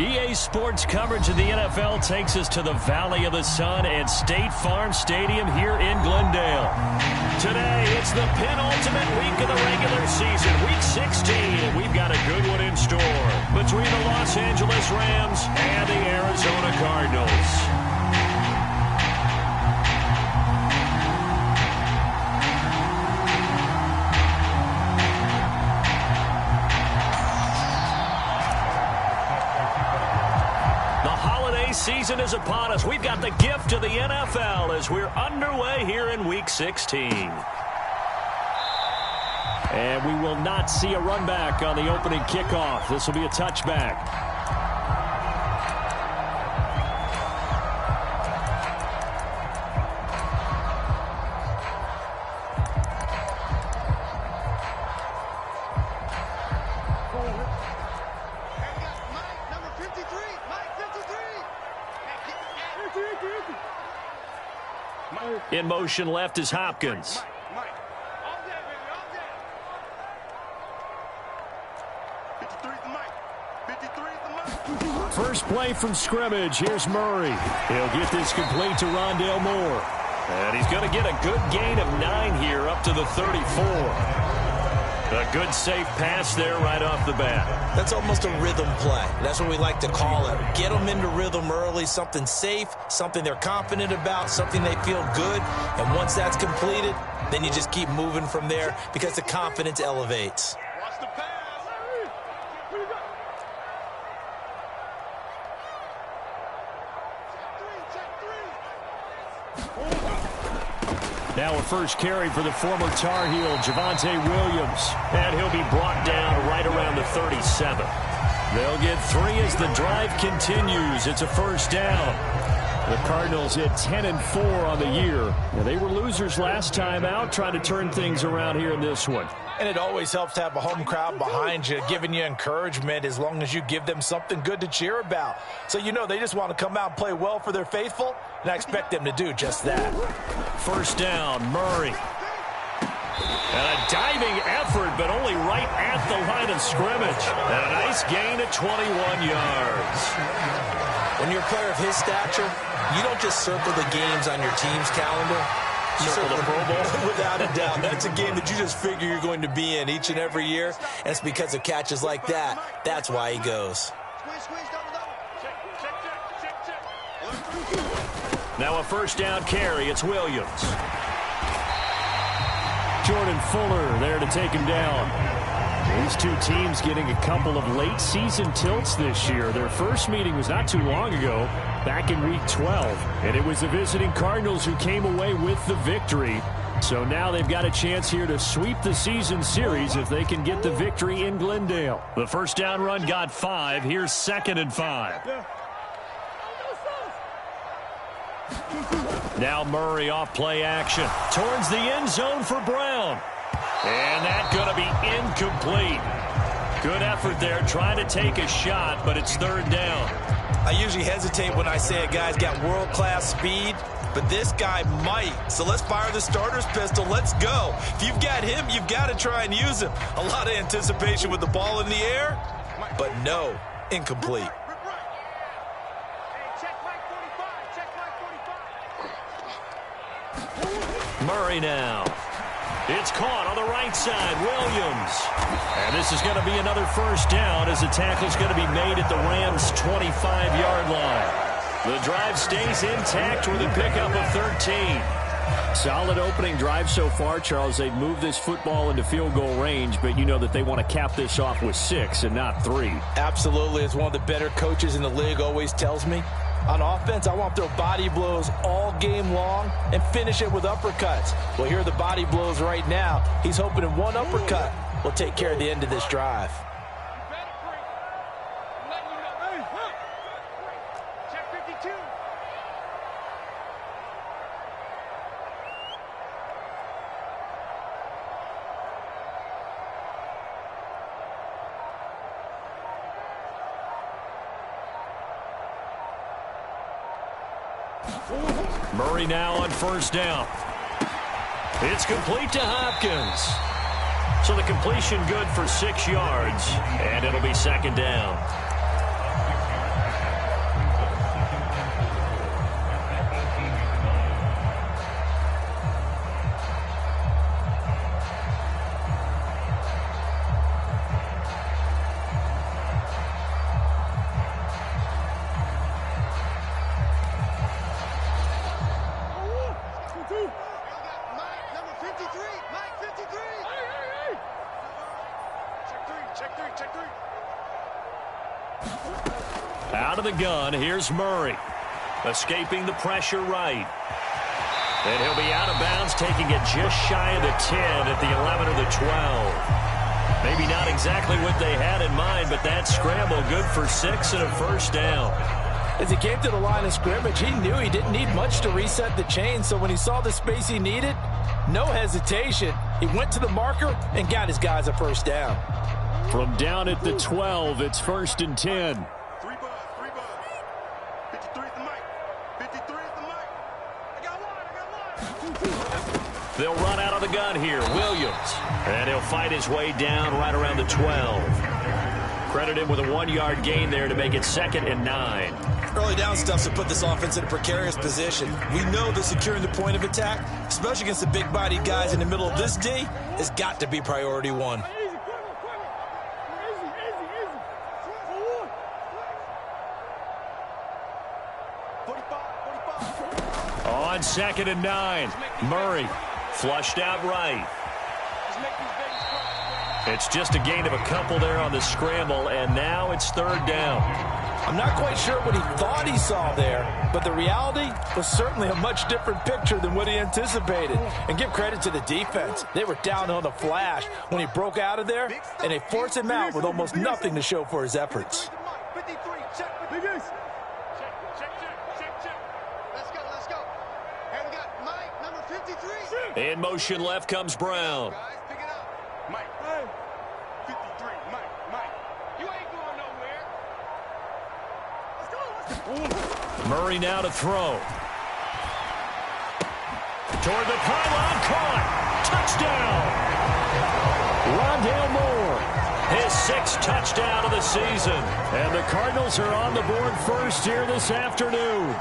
EA Sports coverage of the NFL takes us to the Valley of the Sun and State Farm Stadium here in Glendale. Today, it's the penultimate week of the regular season, Week 16, and we've got a good one in store between the Los Angeles Rams and the Arizona Cardinals. Season is upon us. We've got the gift of the NFL as we're underway here in Week 16. And we will not see a run back on the opening kickoff. This will be a touchback. In motion left is Hopkins. First play from scrimmage. Here's Murray. He'll get this complete to Rondale Moore. And he's going to get a good gain of 9 here up to the 34. A good safe pass there right off the bat. That's almost a rhythm play. That's what we like to call it. Get them into rhythm early, something safe, something they're confident about, something they feel good. And once that's completed, then you just keep moving from there because the confidence elevates. Watch the pass. Now a first carry for the former Tar Heel, Javonte Williams. And he'll be brought down right around the 37. They'll get 3 as the drive continues. It's a first down. The Cardinals hit 10-4 on the year. Now, they were losers last time out, trying to turn things around here in this one. And it always helps to have a home crowd behind you, giving you encouragement as long as you give them something good to cheer about. So you know they just want to come out and play well for their faithful, and I expect them to do just that. First down, Murray. And a diving effort, but only right at the line of scrimmage. And a nice gain of 21 yards. When you're a player of his stature, you don't just circle the games on your team's calendar. You circle the Pro Bowl. Without a doubt. That's a game that you just figure you're going to be in each and every year. And it's because of catches like that. That's why he goes. Now a first down carry. It's Williams. Jordan Fuller there to take him down. These two teams getting a couple of late season tilts this year. Their first meeting was not too long ago, back in Week 12. And it was the visiting Cardinals who came away with the victory. So now they've got a chance here to sweep the season series if they can get the victory in Glendale. The first down run got 5. Here's 2nd and 5. Now Murray off play action. Towards the end zone for Brown. And that's going to be incomplete. Good effort there, trying to take a shot, but it's 3rd down. I usually hesitate when I say a guy's got world-class speed, but this guy might. So let's fire the starter's pistol. Let's go. If you've got him, you've got to try and use him. A lot of anticipation with the ball in the air, but no, incomplete. Murray now. It's caught on the right side, Williams. And this is going to be another first down as the tackle's going to be made at the Rams' 25-yard line. The drive stays intact with a pickup of 13. Solid opening drive so far, Charles. They've moved this football into field goal range, but you know that they want to cap this off with 6 and not 3. Absolutely. As one of the better coaches in the league always tells me, on offense, I want to throw body blows all game long and finish it with uppercuts. Well, here are the body blows right now. He's hoping in one uppercut will take care of the end of this drive. Murray now on first down. It's complete to Hopkins. So the completion good for 6 yards, and it'll be 2nd down. 53. Mike, 53. Hey. Check three. Out of the gun, here's Murray. Escaping the pressure right. And he'll be out of bounds, taking it just shy of the 10 at the 11 or the 12. Maybe not exactly what they had in mind, but that scramble good for 6 and a first down. As he came to the line of scrimmage, he knew he didn't need much to reset the chain, so when he saw the space he needed, no hesitation. He went to the marker and got his guys a first down. From down at the 12, it's 1st and 10. 3 bud. 53 is the mic. 53 is the mic. I got one. They'll run out of the gun here. Williams. And he'll fight his way down right around the 12. Credit him with a 1-yard gain there to make it 2nd and 9. Early down stuff to put this offense in a precarious position. We know that securing the point of attack, especially against the big-bodied guys in the middle of this D, has got to be priority 1. On 2nd and 9, Murray flushed out right. It's just a gain of a couple there on the scramble, and now it's 3rd down. I'm not quite sure what he thought he saw there, but the reality was certainly a much different picture than what he anticipated. And give credit to the defense. They were down on the flash when he broke out of there, and they forced him out with almost nothing to show for his efforts. 53, check. Let's go. And we got Mike, number 53. In motion left comes Brown. Guys, pick it up. Mike. 53, Mike. You ain't going nowhere. Let's go. Murray now to throw. Toward the pylon, caught. Touchdown. Rondale Moore. His 6th touchdown of the season. And the Cardinals are on the board first here this afternoon.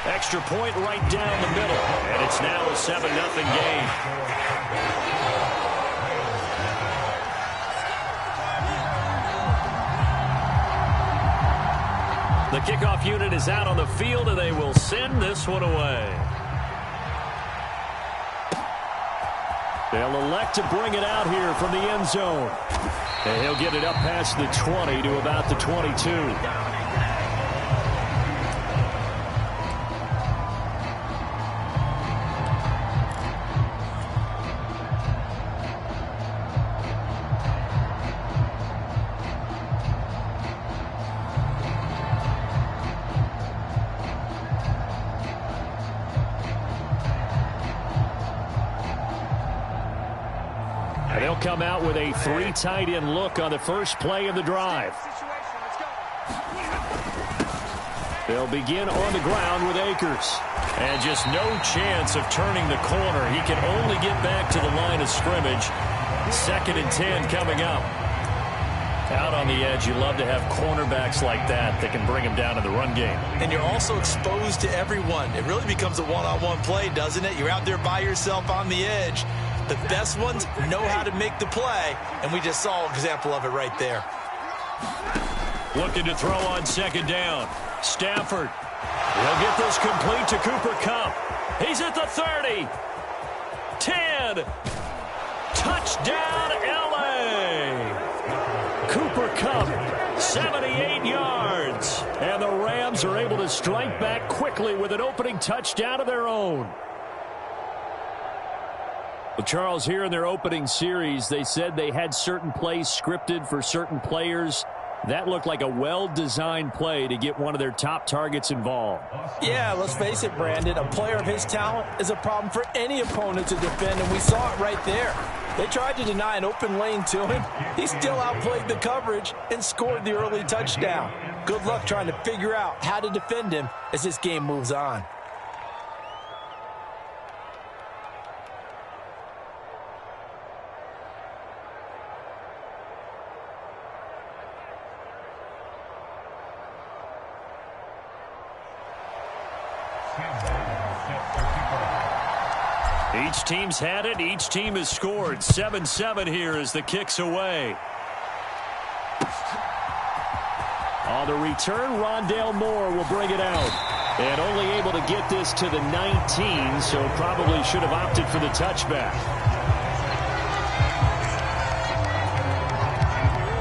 Extra point right down the middle. And it's now a 7-0 game. The kickoff unit is out on the field, and they will send this one away. They'll elect to bring it out here from the end zone. And he'll get it up past the 20 to about the 22. They'll come out with a 3 tight end look on the first play of the drive. They'll begin on the ground with Akers. And just no chance of turning the corner. He can only get back to the line of scrimmage. 2nd and 10 coming up. Out on the edge, you love to have cornerbacks like that can bring him down in the run game. And you're also exposed to everyone. It really becomes a one-on-one play, doesn't it? You're out there by yourself on the edge. The best ones know how to make the play, and we just saw an example of it right there. Looking to throw on 2nd down. Stafford will get this complete to Cooper Kupp. He's at the 30. 10. Touchdown, L.A. Cooper Kupp, 78 yards. And the Rams are able to strike back quickly with an opening touchdown of their own. Well, Charles, here in their opening series, they said they had certain plays scripted for certain players. That looked like a well-designed play to get one of their top targets involved. Yeah, let's face it, Brandon. A player of his talent is a problem for any opponent to defend, and we saw it right there. They tried to deny an open lane to him. He still outplayed the coverage and scored the early touchdown. Good luck trying to figure out how to defend him as this game moves on. Each team's had it. Each team has scored. 7-7 here as the kick's away. On the return, Rondale Moore will bring it out. And only able to get this to the 19, so probably should have opted for the touchback.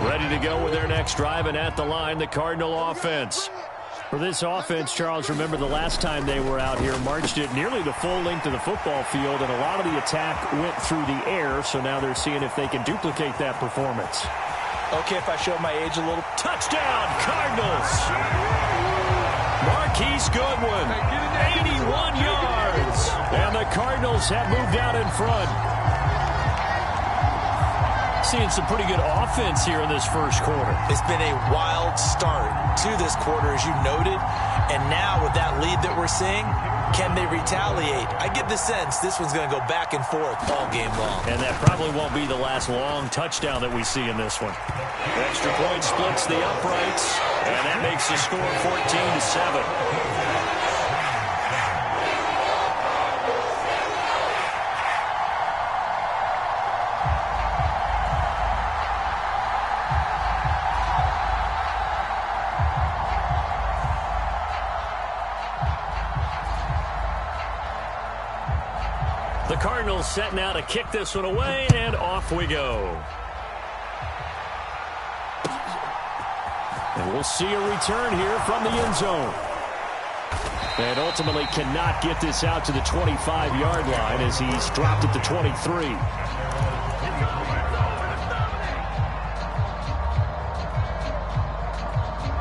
Ready to go with their next drive, and at the line, the Cardinal offense. For this offense, Charles, remember the last time they were out here, marched it nearly the full length of the football field, and a lot of the attack went through the air, so now they're seeing if they can duplicate that performance. Okay, if I show my age a little. Touchdown, Cardinals! Marquise Goodwin, 81 yards, and the Cardinals have moved out in front. Seeing some pretty good offense here in this first quarter. It's been a wild start to this quarter, as you noted. And now with that lead that we're seeing, can they retaliate? I get the sense this one's going to go back and forth all game long. And that probably won't be the last long touchdown that we see in this one. Extra point splits the uprights, and that makes the score 14-7. The Cardinals set now to kick this one away, and off we go. And we'll see a return here from the end zone. And ultimately cannot get this out to the 25-yard line as he's dropped at the 23.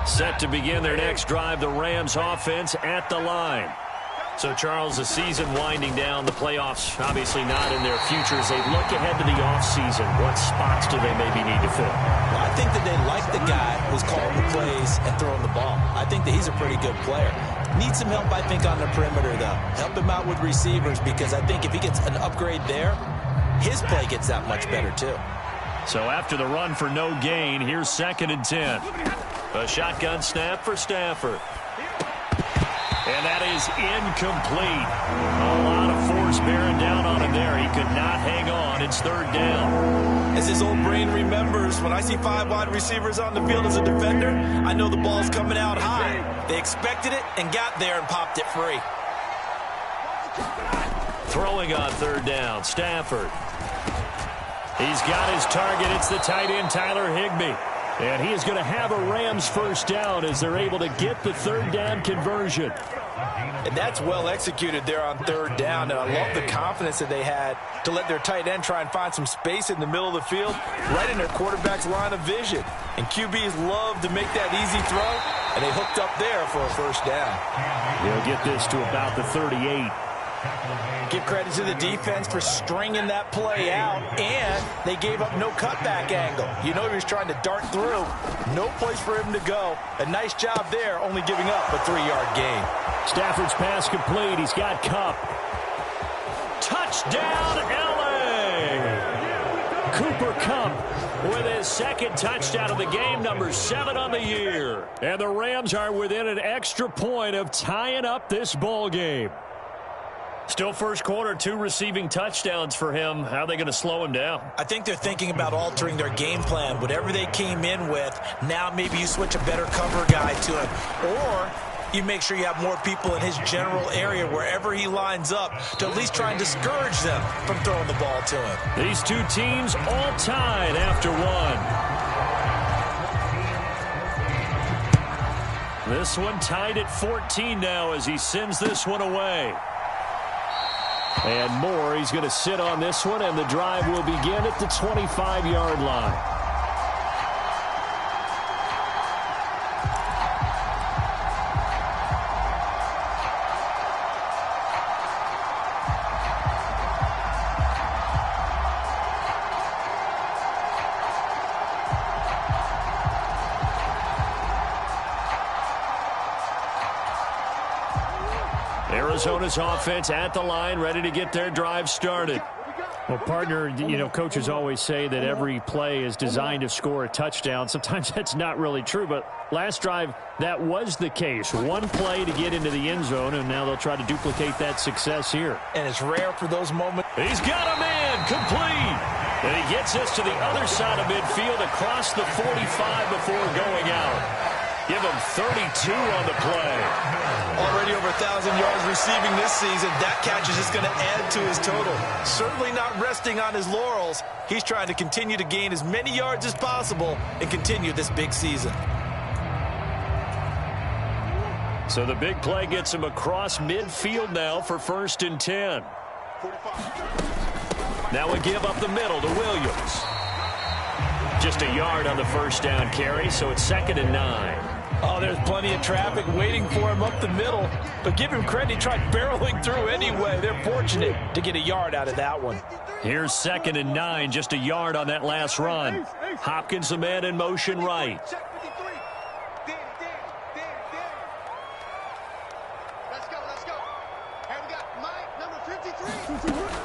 Set to begin their next drive, the Rams offense at the line. So, Charles, the season winding down, the playoffs obviously not in their future. As they look ahead to the offseason, what spots do they maybe need to fill? Well, I think that they like the guy who's calling the plays and throwing the ball. I think that he's a pretty good player. Needs some help, I think, on the perimeter, though. Help him out with receivers, because I think if he gets an upgrade there, his play gets that much better, too. So after the run for no gain, here's 2nd and 10. A shotgun snap for Stafford. And that is incomplete. A lot of force bearing down on him there. He could not hang on. It's 3rd down. As his old brain remembers, when I see 5 wide receivers on the field as a defender, I know the ball's coming out high. They expected it and got there and popped it free. Throwing on 3rd down, Stafford. He's got his target. It's the tight end, Tyler Higbee. And he is going to have a Rams first down as they're able to get the 3rd down conversion. And that's well executed there on 3rd down. And I love the confidence that they had to let their tight end try and find some space in the middle of the field, right in their quarterback's line of vision. And QBs love to make that easy throw, and they hooked up there for a first down. They'll get this to about the 38. Give credit to the defense for stringing that play out, and they gave up no cutback angle. You know he was trying to dart through. No place for him to go. A nice job there, only giving up a 3-yard gain. Stafford's pass complete. He's got Kupp. Touchdown, L.A. Cooper Kupp with his 2nd touchdown of the game, number 7 on the year. And the Rams are within an extra point of tying up this ball game. Still first quarter, 2 receiving touchdowns for him. How are they going to slow him down? I think they're thinking about altering their game plan. Whatever they came in with, now maybe you switch a better cover guy to him. Or you make sure you have more people in his general area wherever he lines up to at least try and discourage them from throwing the ball to him. These 2 teams all tied after 1. This one tied at 14 now as he sends this one away. And more, he's going to sit on this one, and the drive will begin at the 25-yard line. Arizona's offense at the line, ready to get their drive started. Well, partner, you know, coaches always say that every play is designed to score a touchdown. Sometimes that's not really true, but last drive, that was the case. One play to get into the end zone, and now they'll try to duplicate that success here. And it's rare for those moments. He's got a man, complete. And he gets us to the other side of midfield across the 45 before going out. Give him 32 on the play. Already over 1,000 yards receiving this season. That catch is just going to add to his total. Certainly not resting on his laurels. He's trying to continue to gain as many yards as possible and continue this big season. So the big play gets him across midfield now for 1st and 10. Now we give up the middle to Williams. Just a yard on the first down carry, so it's 2nd and 9. Oh, there's plenty of traffic waiting for him up the middle. But give him credit, he tried barreling through anyway. They're fortunate to get a yard out of that one. Here's 2nd and 9, just a yard on that last run. Hopkins, the man in motion right.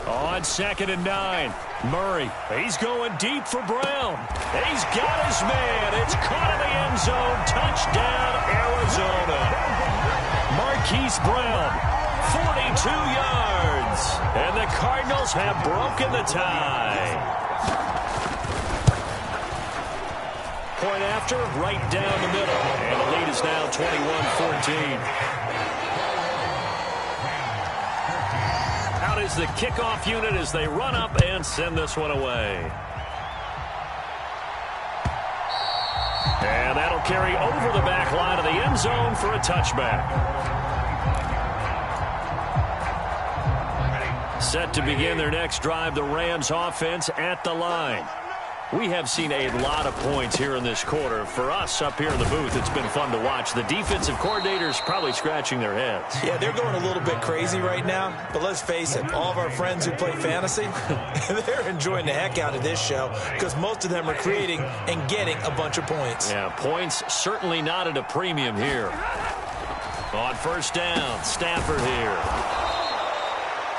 On 2nd and 9, Murray, he's going deep for Brown. He's got his man. It's caught in the end zone. Touchdown, Arizona. Marquise Brown, 42 yards. And the Cardinals have broken the tie. Point after, right down the middle. And the lead is now 21-14. Is the kickoff unit as they run up and send this one away. And that'll carry over the back line of the end zone for a touchback. Set to begin their next drive, the Rams offense at the line. We have seen a lot of points here in this quarter. For us up here in the booth, it's been fun to watch. The defensive coordinators probably scratching their heads. Yeah, they're going a little bit crazy right now. But let's face it, all of our friends who play fantasy, they're enjoying the heck out of this show because most of them are creating and getting a bunch of points. Yeah, points certainly not at a premium here. On 1st down, Stafford here.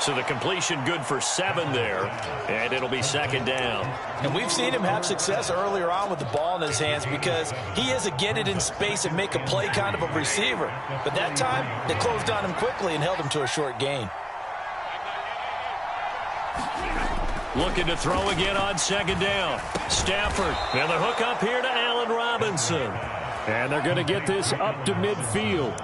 So the completion good for 7 there, and it'll be 2nd down. And we've seen him have success earlier on with the ball in his hands because he is a get it in space and make a play kind of a receiver. But that time, they closed on him quickly and held him to a short gain. Looking to throw again on 2nd down. Stafford, and the hook up here to Allen Robinson. And they're going to get this up to midfield.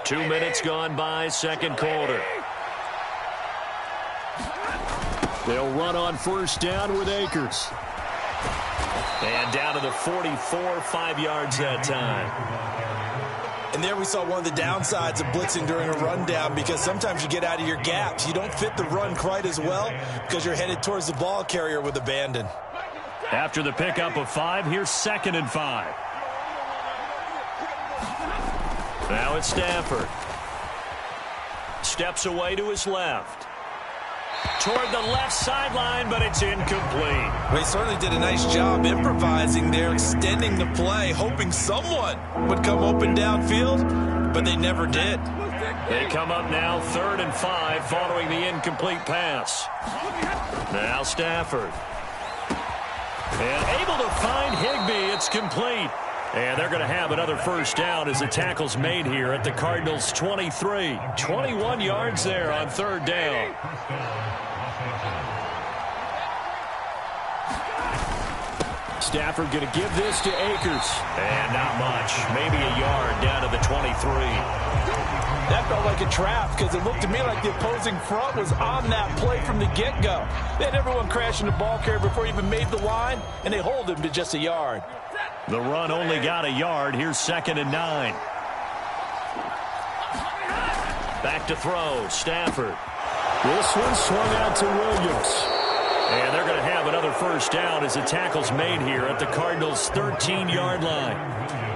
2 minutes gone by, 2nd quarter. They'll run on 1st down with Akers. And down to the 44, 5 yards that time. And there we saw one of the downsides of blitzing during a rundown because sometimes you get out of your gaps. You don't fit the run quite as well because you're headed towards the ball carrier with abandon. After the pickup of 5, here's 2nd and 5. Now it's Stafford. Steps away to his left. Toward the left sideline, but it's incomplete. They certainly did a nice job improvising there, extending the play, hoping someone would come open downfield, but they never did. They come up now 3rd and 5 following the incomplete pass. Now Stafford. And able to find Higbee. It's complete. And they're going to have another 1st down as the tackle's made here at the Cardinals' 23. 21 yards there on 3rd down. Stafford going to give this to Akers. And not much. Maybe a yard down to the 23. That felt like a trap because it looked to me like the opposing front was on that play from the get-go. They had everyone crashing the ball carrier before he even made the line, and they hold him to just a yard. The run only got a yard. Here's 2nd and 9. Back to throw. Stafford. This one swung out to Williams. And they're going to have another 1st down as the tackle's made here at the Cardinals' 13-yard line.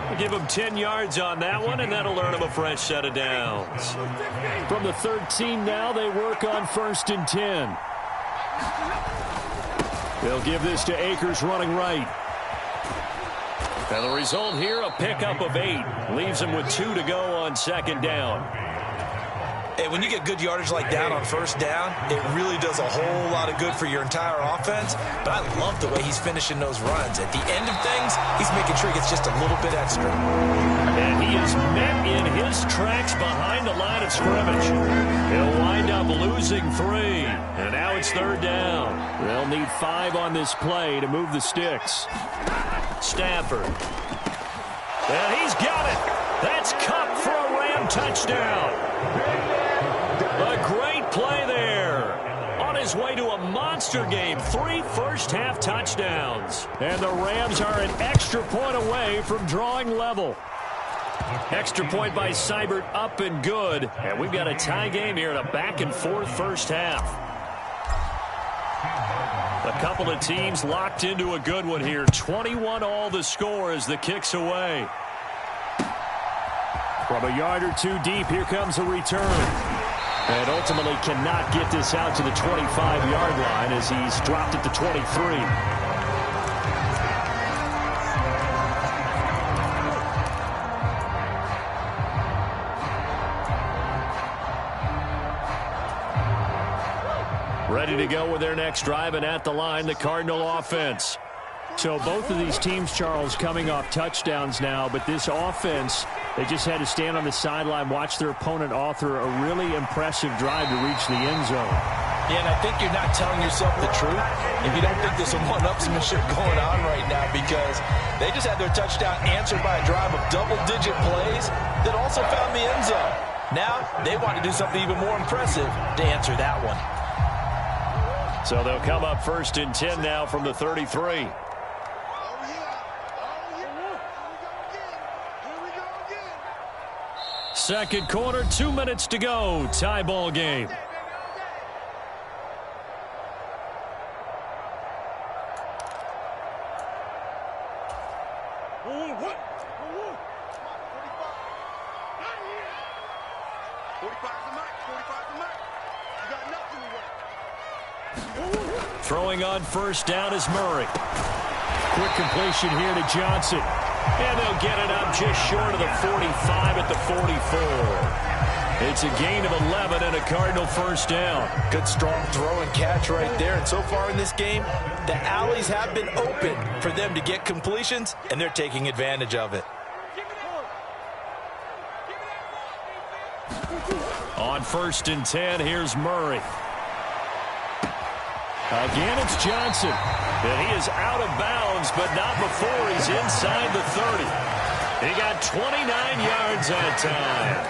We'll give them 10 yards on that one, and that'll earn them a fresh set of downs. From the 13 now, they work on 1st and 10. They'll give this to Akers running right. And the result here, a pickup of 8. Leaves them with 2 to go on 2nd down. Hey, when you get good yardage like that on first down, it really does a whole lot of good for your entire offense. But I love the way he's finishing those runs. At the end of things, he's making sure he gets just a little bit extra. And he is met in his tracks behind the line of scrimmage. He'll wind up losing 3. And now it's third down. They'll need 5 on this play to move the sticks. Stafford. And he's got it. That's Cup for a Ram touchdown. A great play there. On his way to a monster game. 3 first-half touchdowns. And the Rams are an extra point away from drawing level. Extra point by Seibert, up and good. And we've got a tie game here in a back-and-forth first half. A couple of teams locked into a good one here. 21-all the score as the kick's away. From a yard or 2 deep, here comes a return. And ultimately cannot get this out to the 25-yard line as he's dropped at the 23. Ready to go with their next drive, and at the line, the Cardinal offense. So both of these teams, Charles, coming off touchdowns now, but this offense, they just had to stand on the sideline, watch their opponent author a really impressive drive to reach the end zone. Yeah, and I think you're not telling yourself the truth if you don't think there's some one-upsmanship going on right now, because they just had their touchdown answered by a drive of double-digit plays that also found the end zone. Now they want to do something even more impressive to answer that one. So they'll come up 1st and 10 now from the 33. Second quarter, 2 minutes to go. Tie ball game. Throwing on first down is Murray. Quick completion here to Johnson. And they'll get it up just short of the 45 at the 44. It's a gain of 11 and a Cardinal first down. Good strong throw and catch right there. And so far in this game, the alleys have been open for them to get completions, and they're taking advantage of it. On 1st and 10, here's Murray. Again, it's Johnson. And he is out of bounds, but not before he's inside the 30. He got 29 yards that time.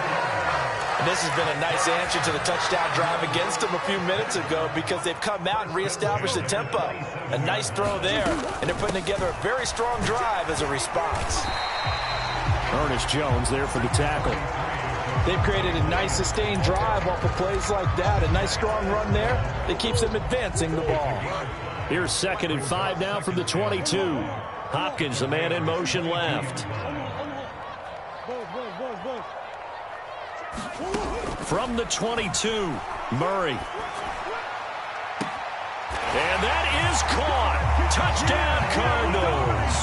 And this has been a nice answer to the touchdown drive against them a few minutes ago, because they've come out and reestablished the tempo. A nice throw there, and they're putting together a very strong drive as a response. Ernest Jones there for the tackle. They've created a nice sustained drive off of plays like that. A nice strong run there that keeps them advancing the ball. Here's 2nd and 5 now from the 22. Hopkins, the man in motion left. From the 22, Murray. And that is caught. Touchdown, Cardinals.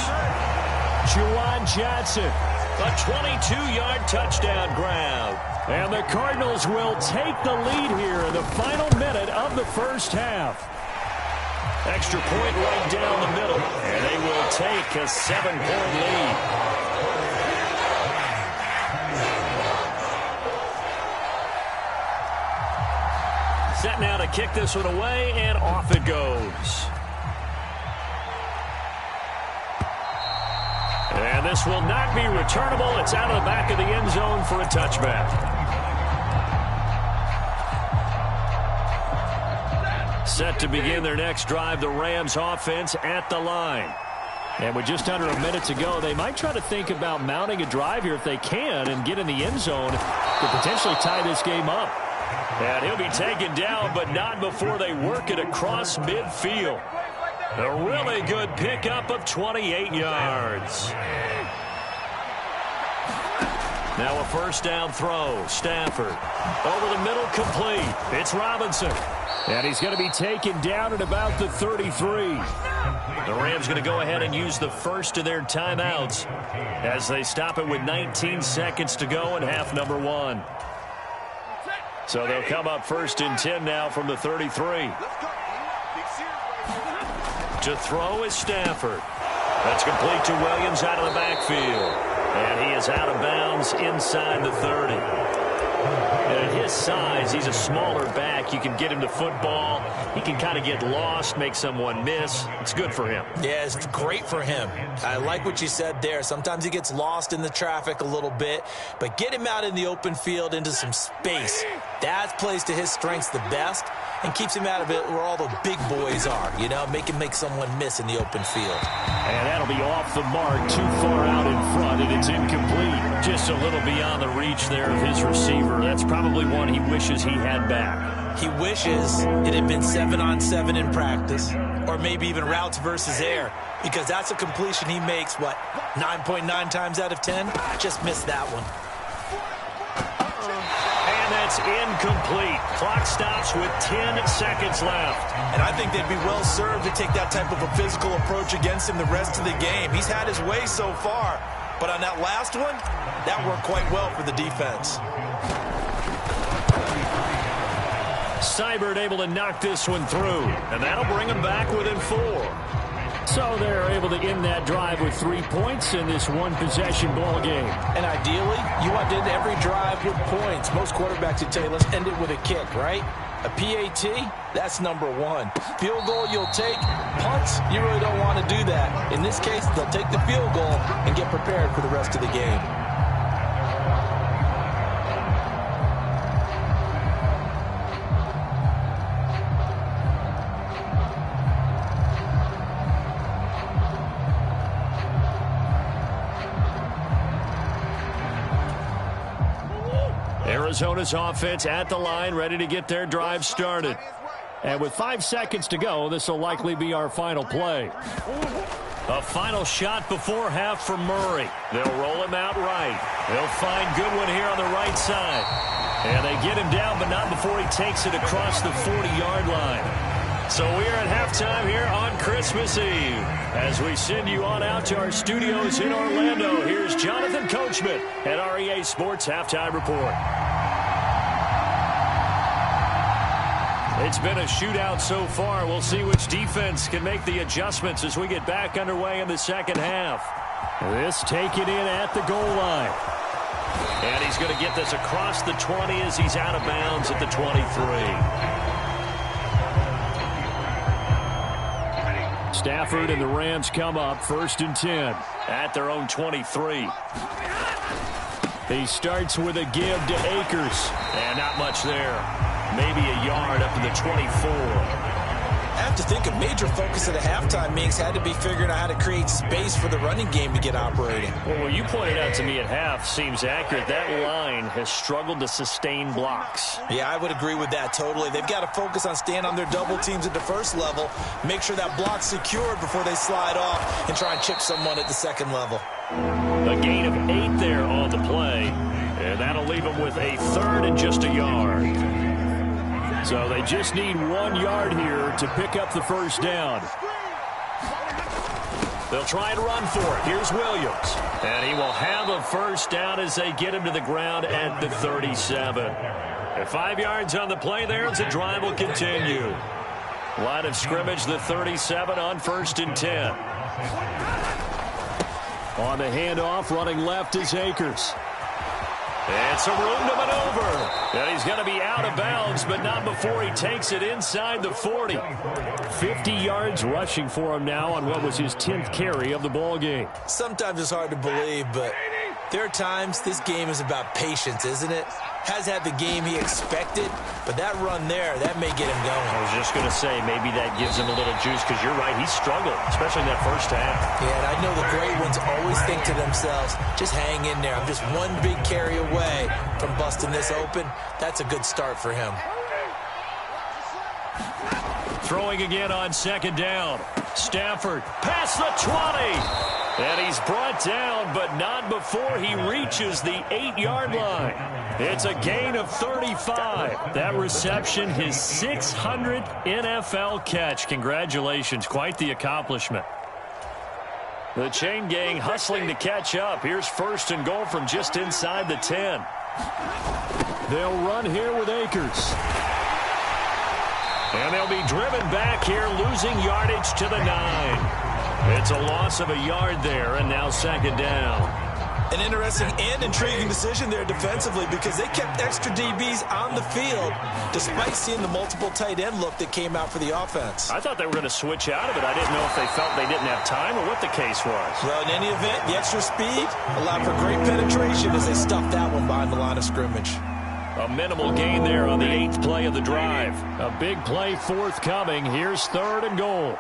Juwan Johnson. A 22-yard touchdown grab. And the Cardinals will take the lead here in the final minute of the first half. Extra point right down the middle, and they will take a 7-point lead. Set now to kick this one away, and off it goes. And this will not be returnable. It's out of the back of the end zone for a touchback. Set to begin their next drive, the Rams offense at the line. And with just under a minute to go, they might try to think about mounting a drive here if they can and get in the end zone to potentially tie this game up. And he'll be taken down, but not before they work it across midfield. A really good pickup of 28 yards. Now a first down throw. Stafford over the middle, complete. It's Robinson. And he's going to be taken down at about the 33. The Rams going to go ahead and use the first of their timeouts as they stop it with 19 seconds to go in half number 1. So they'll come up 1st and 10 now from the 33. To throw is Stafford. That's complete to Williams out of the backfield. And he is out of bounds inside the 30. And at his size, he's a smaller back. You can get him to football. He can kind of get lost, make someone miss. It's good for him. Yeah, it's great for him. I like what you said there. Sometimes he gets lost in the traffic a little bit, but get him out in the open field into some space. That plays to his strengths the best and keeps him out of it where all the big boys are, you know, make him make someone miss in the open field. And that'll be off the mark, too far out in front, and it's incomplete. Just a little beyond the reach there of his receiver. That's probably one he wishes he had back. He wishes it had been 7-on-7 in practice, or maybe even routes versus air, because that's a completion he makes, 9.9 times out of 10? Just missed that one. And that's incomplete. Clock stops with 10 seconds left. And I think they'd be well served to take that type of a physical approach against him the rest of the game. He's had his way so far, but on that last one, that worked quite well for the defense. Seibert able to knock this one through, and that'll bring him back within 4. So they're able to end that drive with 3 points in this one-possession ball game. And ideally, you want to end every drive with points. Most quarterbacks would tell you, let's end it with a kick, right? A PAT, that's number 1. Field goal you'll take. Punts, you really don't want to do that. In this case, they'll take the field goal and get prepared for the rest of the game. Arizona's offense at the line, ready to get their drive started. And with 5 seconds to go, this will likely be our final play. A final shot before half for Murray. They'll roll him out right. They'll find Goodwin here on the right side. And they get him down, but not before he takes it across the 40-yard line. So we are at halftime here on Christmas Eve. As we send you on out to our studios in Orlando, here's Jonathan Coachman at REA Sports Halftime Report. It's been a shootout so far. We'll see which defense can make the adjustments as we get back underway in the second half. This taken in at the goal line. And he's going to get this across the 20 as he's out of bounds at the 23. Stafford and the Rams come up 1st and 10 at their own 23. He starts with a give to Akers, and not much there. Maybe a yard up to the 24. I have to think a major focus at a halftime meetings had to be figuring out how to create space for the running game to get operating. Well, what you pointed out to me at half seems accurate. That line has struggled to sustain blocks. Yeah, I would agree with that totally. They've got to focus on staying on their double teams at the first level, make sure that block's secured before they slide off and try and chip someone at the second level. A gain of 8 there on the play, and that'll leave them with a 3rd and just a yard. So they just need 1 yard here to pick up the first down. They'll try and run for it. Here's Williams. And he will have a first down as they get him to the ground at the 37. At 5 yards on the play there, as the drive will continue. Line of scrimmage, the 37 on 1st and 10. On the handoff, running left is Akers. And some room to maneuver. And he's going to be out of bounds, but not before he takes it inside the 40. 50 yards rushing for him now on what was his 10th carry of the ball game. Sometimes it's hard to believe, but there are times this game is about patience, isn't it? Has had the game he expected, but that run there, that may get him going. I was just going to say, maybe that gives him a little juice, because you're right, he struggled, especially in that first half. Yeah, and I know the great ones always think to themselves, just hang in there. I'm just one big carry away from busting this open. That's a good start for him. Throwing again on 2nd down. Stafford past the 20. And he's brought down, but not before he reaches the 8-yard line. It's a gain of 35. That reception, his 600th NFL catch. Congratulations. Quite the accomplishment. The chain gang hustling to catch up. Here's 1st and goal from just inside the 10. They'll run here with Akers. And they'll be driven back here, losing yardage to the 9. It's a loss of a yard there, and now second down. An interesting and intriguing decision there defensively because they kept extra DBs on the field despite seeing the multiple tight end look that came out for the offense. I thought they were going to switch out of it. I didn't know if they felt they didn't have time or what the case was. Well, in any event, the extra speed allowed for great penetration as they stuffed that one behind the line of scrimmage. A minimal gain there on the 8th play of the drive. A big play forthcoming. Here's 3rd and goal.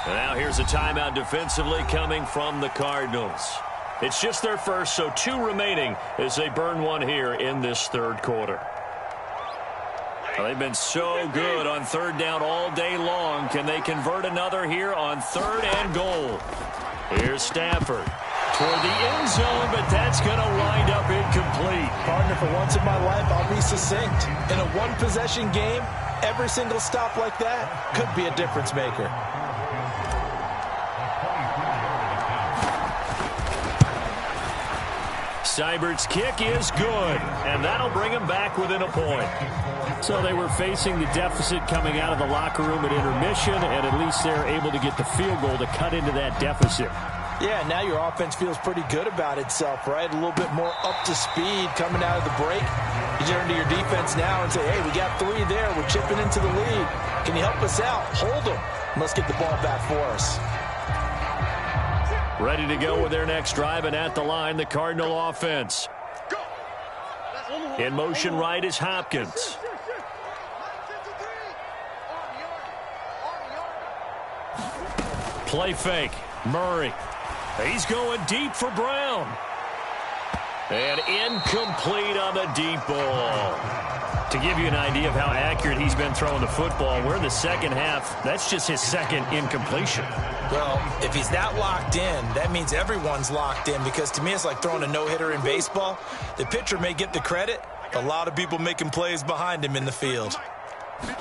And now here's a timeout defensively coming from the Cardinals. It's just their first, so 2 remaining as they burn one here in this 3rd quarter. Well, they've been so good on 3rd down all day long. Can they convert another here on 3rd and goal? Here's Stafford toward the end zone, but that's going to wind up incomplete. Partner, for once in my life, I'll be succinct. In a one-possession game, every single stop like that could be a difference maker. Seibert's kick is good, and that'll bring him back within a point. So they were facing the deficit coming out of the locker room at intermission, and at least they're able to get the field goal to cut into that deficit. Yeah, now your offense feels pretty good about itself, right? A little bit more up to speed coming out of the break. You turn to your defense now and say, hey, we got 3 there. We're chipping into the lead. Can you help us out? Hold them. Let's get the ball back for us. Ready to go with their next drive, and at the line, the Cardinal offense. In motion right is Hopkins. Play fake. Murray. He's going deep for Brown. And incomplete on the deep ball. To give you an idea of how accurate he's been throwing the football, we're in the second half. That's just his 2nd incompletion. Well, if he's that locked in, that means everyone's locked in, because to me it's like throwing a no-hitter in baseball. The pitcher may get the credit. A lot of people making plays behind him in the field. And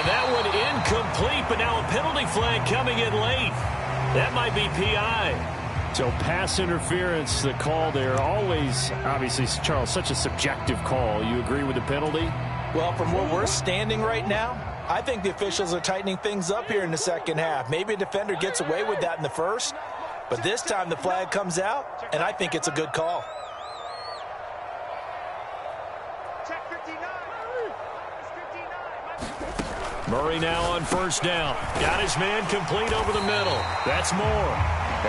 that one incomplete, but now a penalty flag coming in late. That might be PI. So pass interference, the call there. Always, obviously, Charles, such a subjective call. You agree with the penalty? Well, from where we're standing right now, I think the officials are tightening things up here in the second half. Maybe a defender gets away with that in the first, but this time the flag comes out, and I think it's a good call. Murray now on 1st down. Got his man complete over the middle. That's more.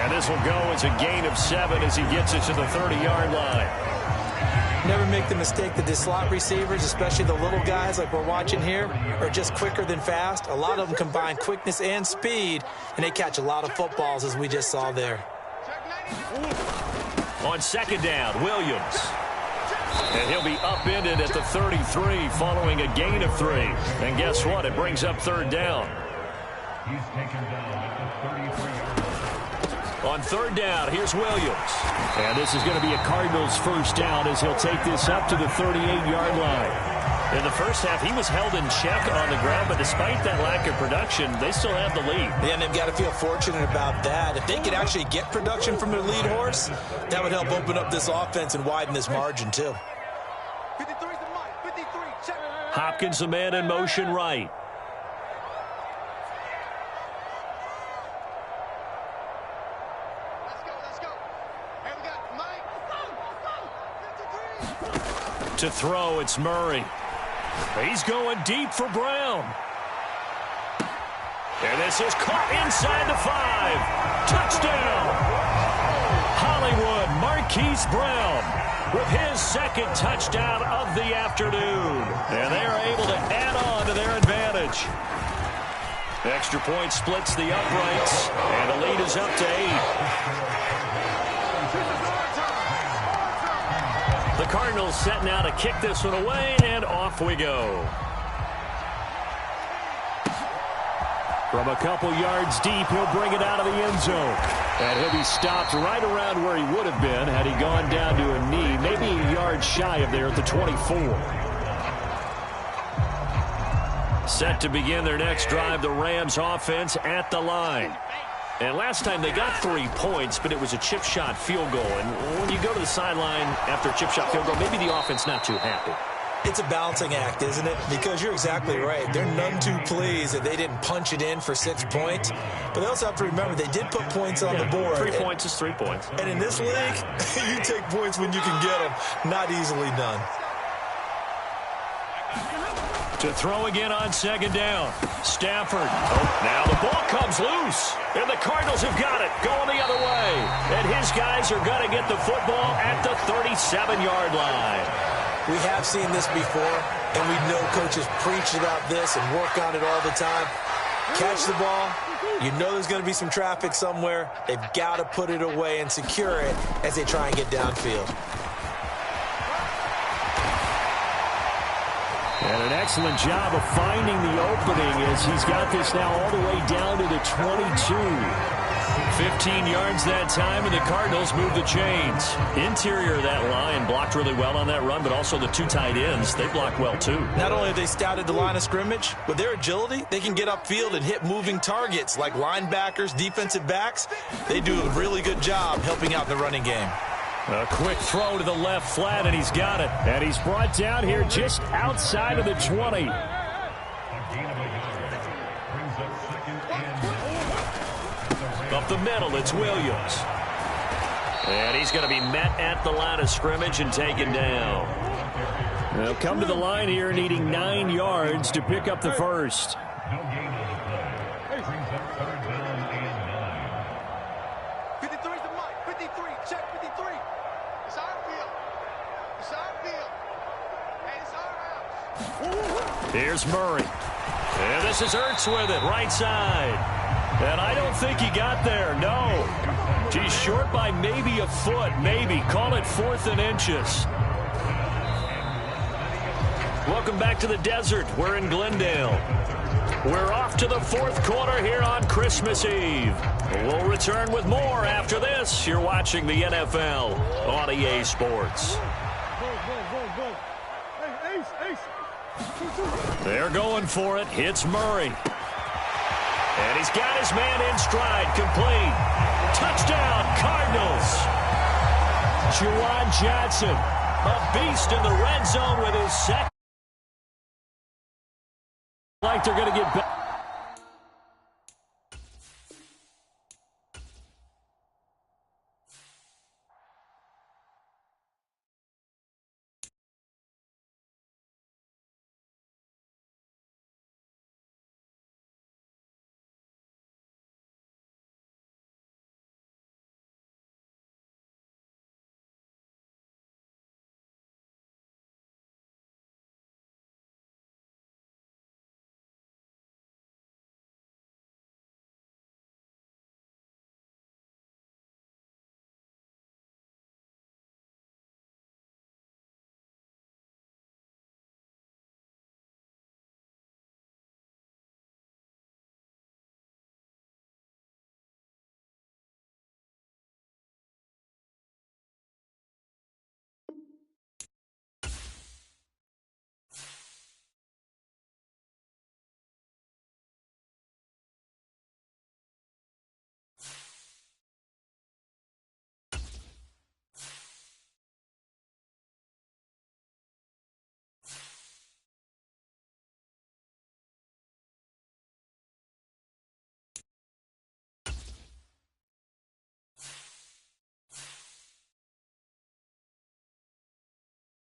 And this will go as a gain of 7 as he gets it to the 30-yard line. Never make the mistake that the slot receivers, especially the little guys like we're watching here, are just quicker than fast. A lot of them combine quickness and speed, and they catch a lot of footballs, as we just saw there. On 2nd down, Williams. And he'll be upended at the 33 following a gain of 3. And guess what? It brings up 3rd down. He's taken down at the 33-yard. On 3rd down, here's Williams. And this is going to be a Cardinals 1st down as he'll take this up to the 38-yard line. In the first half, he was held in check on the ground, but despite that lack of production, they still have the lead. Yeah, and they've got to feel fortunate about that. If they could actually get production from their lead horse, that would help open up this offense and widen this margin, too. 53 is the mic. 53, check. Hopkins, the man in motion right. Let's go. Hey, we got Mike. Go. 53. To throw, it's Murray. He's going deep for Brown. And this is caught inside the 5. Touchdown. Hollywood Marquise Brown with his 2nd touchdown of the afternoon. And they are able to add on to their advantage. Extra point splits the uprights, and the lead is up to 8. The Cardinals set now to kick this one away, and off we go. From a couple yards deep, he'll bring it out of the end zone. And he'll be stopped right around where he would have been had he gone down to a knee, maybe a yard shy of there at the 24. Set to begin their next drive, the Rams offense at the line. And last time they got 3 points, but it was a chip shot field goal. And when you go to the sideline after a chip shot field goal, maybe the offense not too happy. It's a balancing act, isn't it? Because you're exactly right. They're none too pleased that they didn't punch it in for 6 points. But they also have to remember they did put points on the board. 3 points is 3 points. And in this league, you take points when you can get them. Not easily done. To throw again on second down. Stafford. Oh, now the ball comes loose. And the Cardinals have got it. Going the other way. And his guys are going to get the football at the 37-yard line. We have seen this before, and we know coaches preach about this and work on it all the time. Catch the ball. You know there's going to be some traffic somewhere. They've got to put it away and secure it as they try and get downfield. And an excellent job of finding the opening as he's got this now all the way down to the 22. 15 yards that time, and the Cardinals move the chains. Interior of that line blocked really well on that run, but also the 2 tight ends, they blocked well too. Not only have they scouted the line of scrimmage, with their agility, they can get upfield and hit moving targets like linebackers, defensive backs. They do a really good job helping out in the running game. A quick throw to the left flat, and he's got it. And he's brought down here just outside of the 20. Up the middle, it's Williams. And he's going to be met at the line of scrimmage and taken down. They'll come to the line here needing 9 yards to pick up the first. No gain on the play. Brings up third down and 9. 53 is the mic. 53. Check 53. It's our field. It's our field. Hey, it's our house. Here's Murray. And this is Ertz with it, right side. And I don't think he got there, no. He's short by maybe a foot, maybe. Call it 4th and inches. Welcome back to the desert. We're in Glendale. We're off to the 4th quarter here on Christmas Eve. We'll return with more after this. You're watching the NFL on EA Sports. They're going for it. Hits Murray. And he's got his man in stride, complete. Touchdown, Cardinals. Juwan Johnson, a beast in the red zone with his second. Like they're going to get back.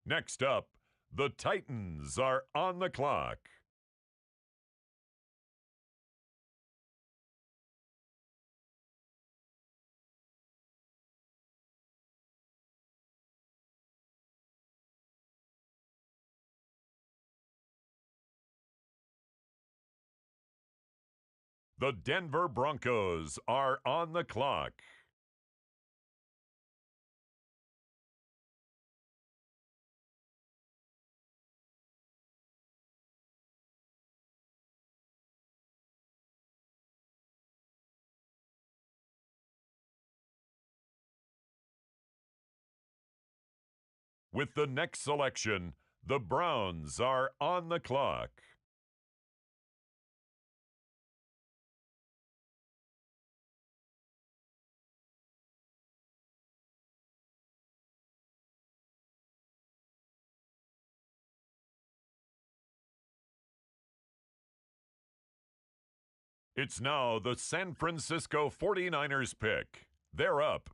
Next up, the Titans are on the clock. The Denver Broncos are on the clock. With the next selection, the Browns are on the clock. It's now the San Francisco 49ers pick. They're up.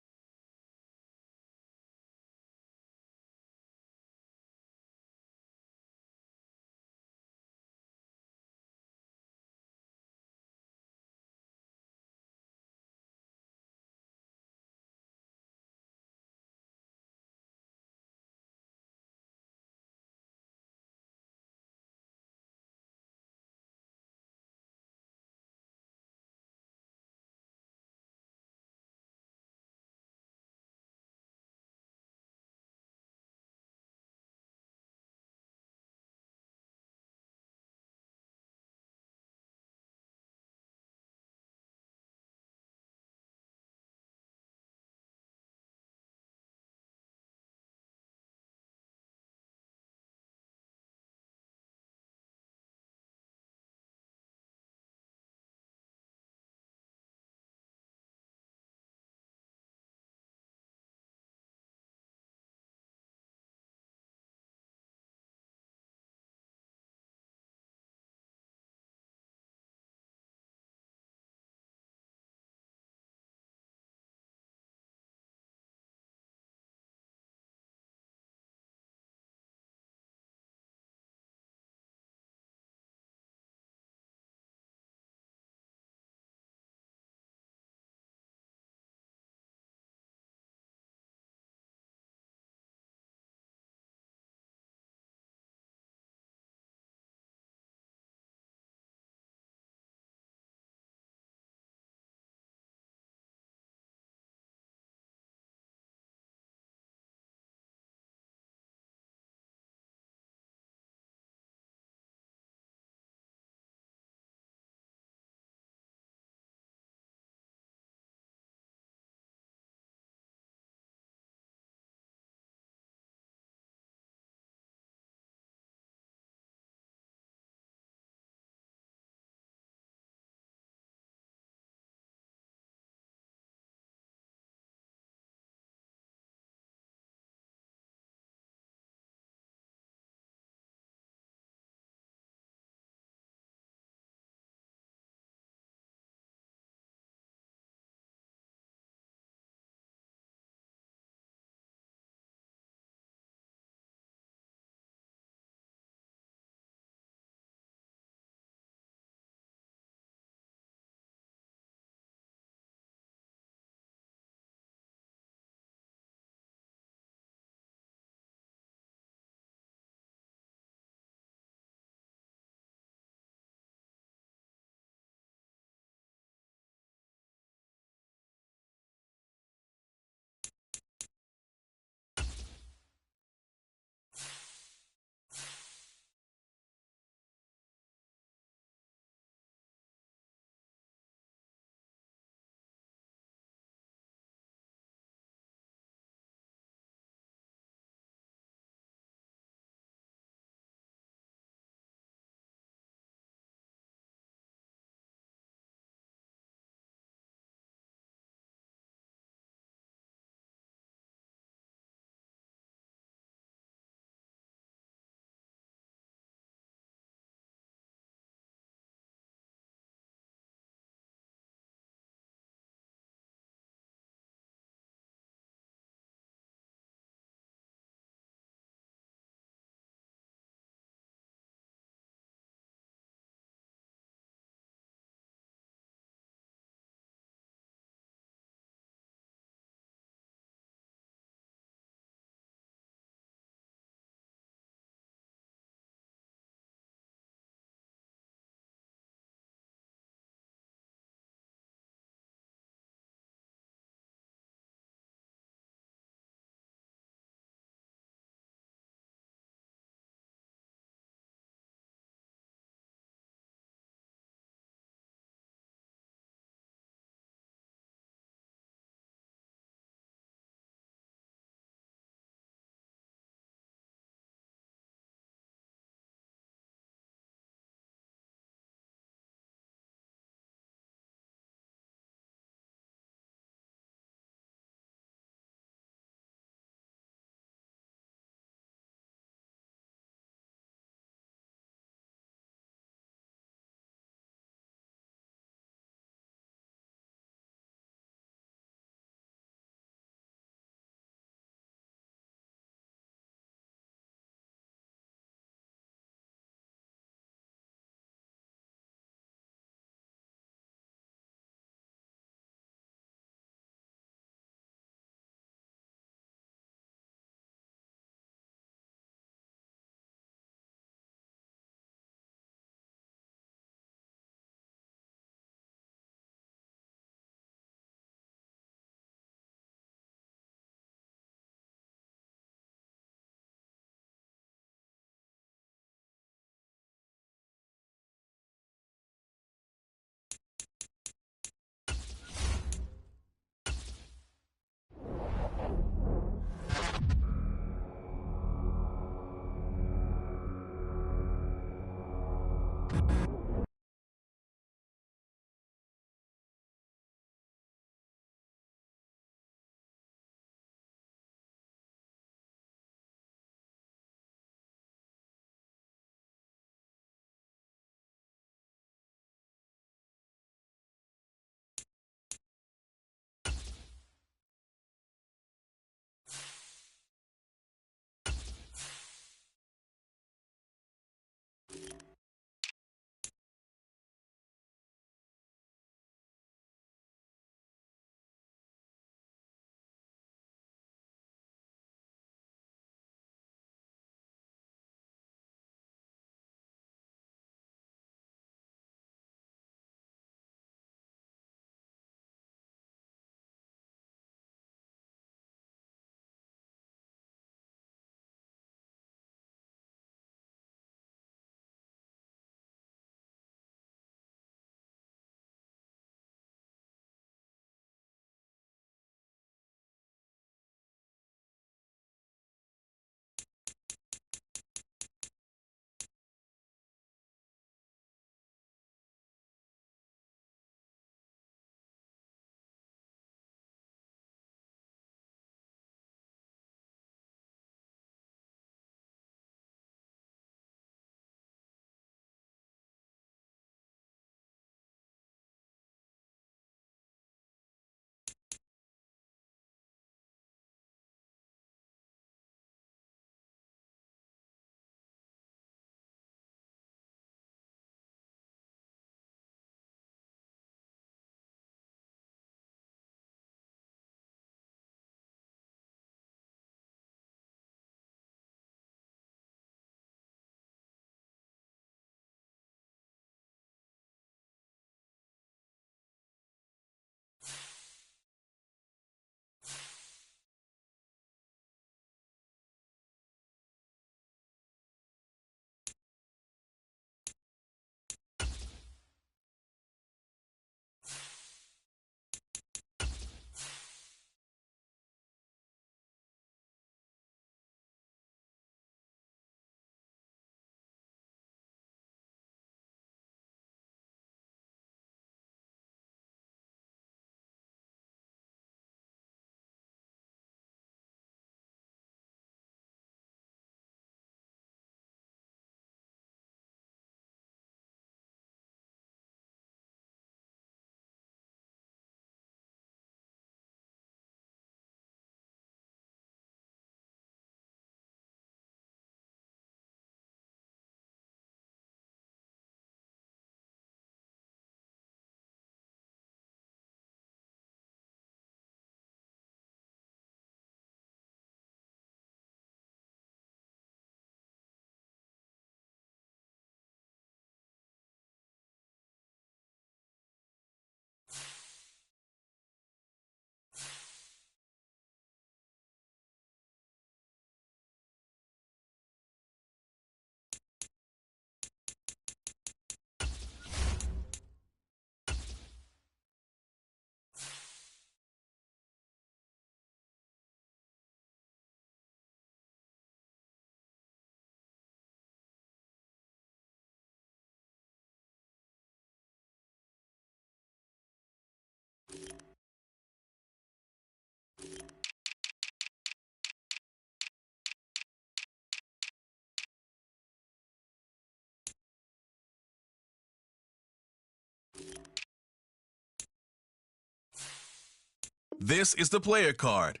This is the player card.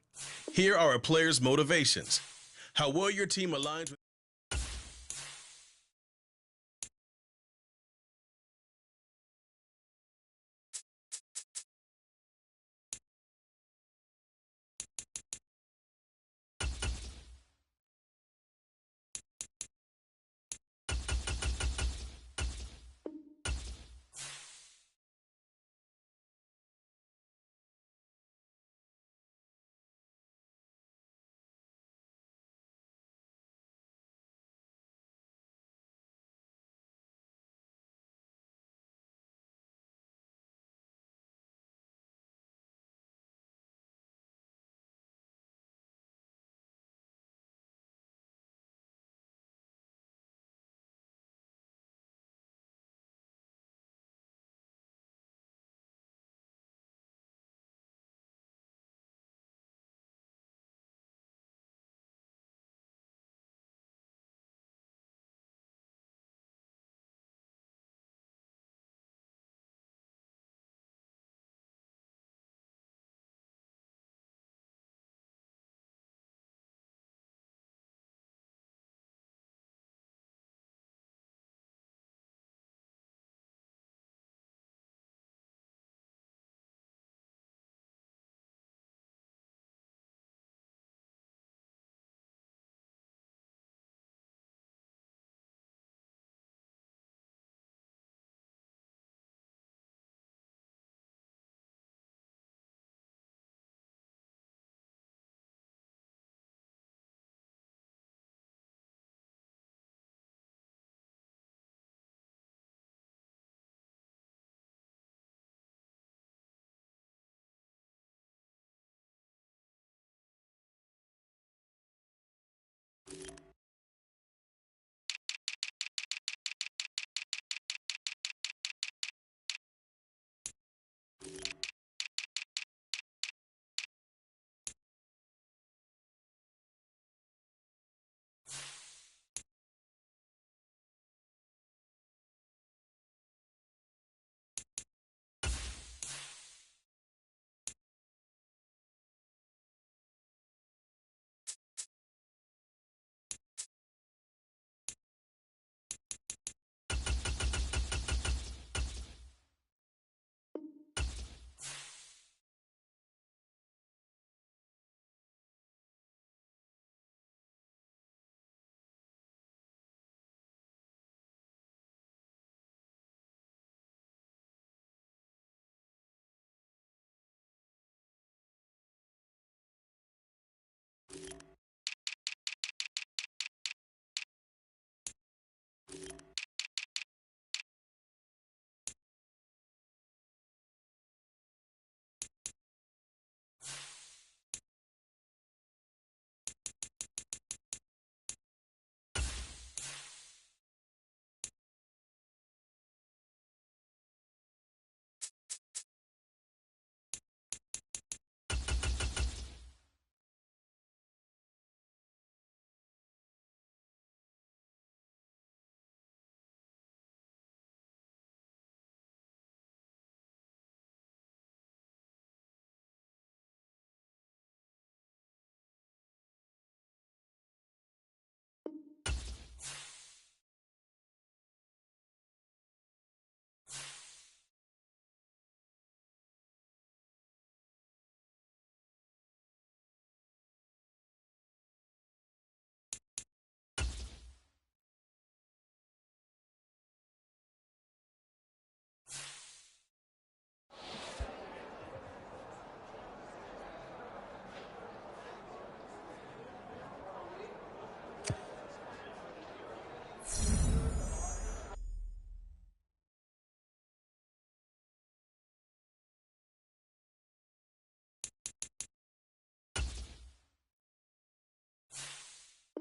Here are a player's motivations. How well your team aligns with.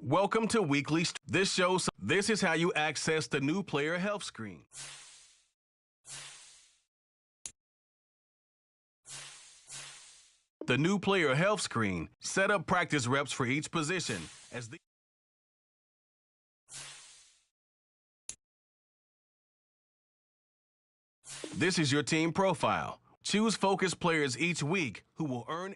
Welcome to Weekly. This is how you access the new player health screen. The new player health screen set up practice reps for each position as the This is your team profile. Choose focused players each week who will earn.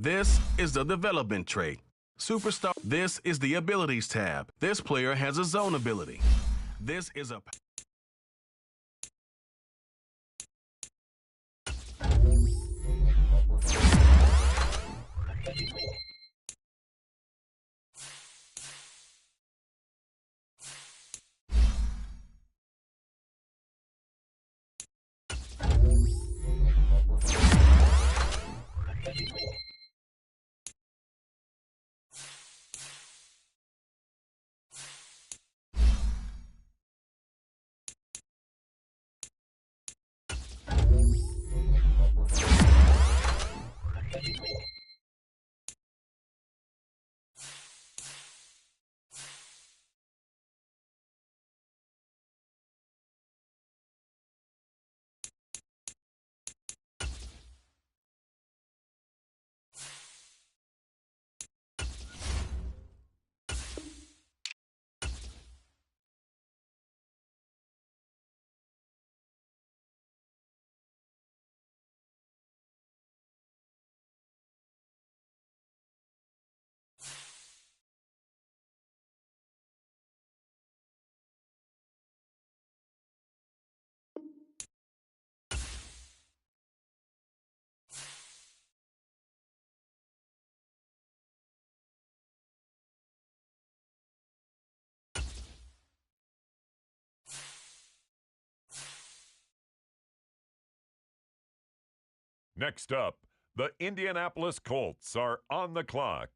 This is the development trait. Superstar. This is the abilities tab. This player has a zone ability. This is a. Next up, the Indianapolis Colts are on the clock.